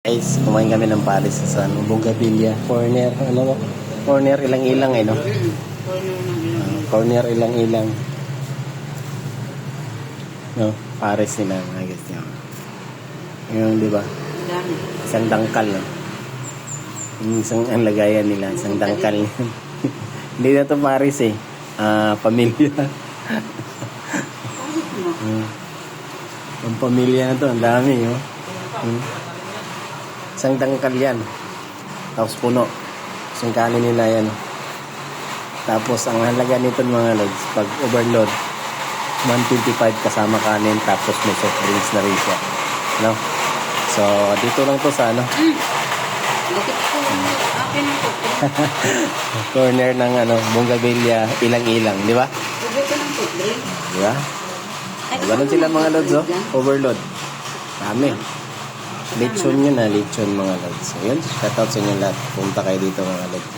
Guys, kumain kami ng Paris sa Bougainvillea. Corner, ano mo? Corner ilang-ilang no? Corner ilang-ilang. No, Paris nila, mga guys niyo. Yung, di ba? Isang dangkal, no? Yung isang ang lagayan nila, isang dangkal. Hindi na to Paris pamilya. Ang pamilya na to, ang dami, no? Isang dangkal yan. Tapos puno. Isang kanin nila yan. Tapos ang halaga nito mga lods, pag overload, 125 kasama kanin, tapos may soft drinks na rin siya. No? So, dito lang to sa ano? Corner ng Bougainvillea, ilang-ilang, di ba? Di ba? Ganun sila mga lods, oh. Overload. Dami. Lechon yun lechon mga lods. So yun, shout out sa inyo lahat. Punta kayo dito mga lods.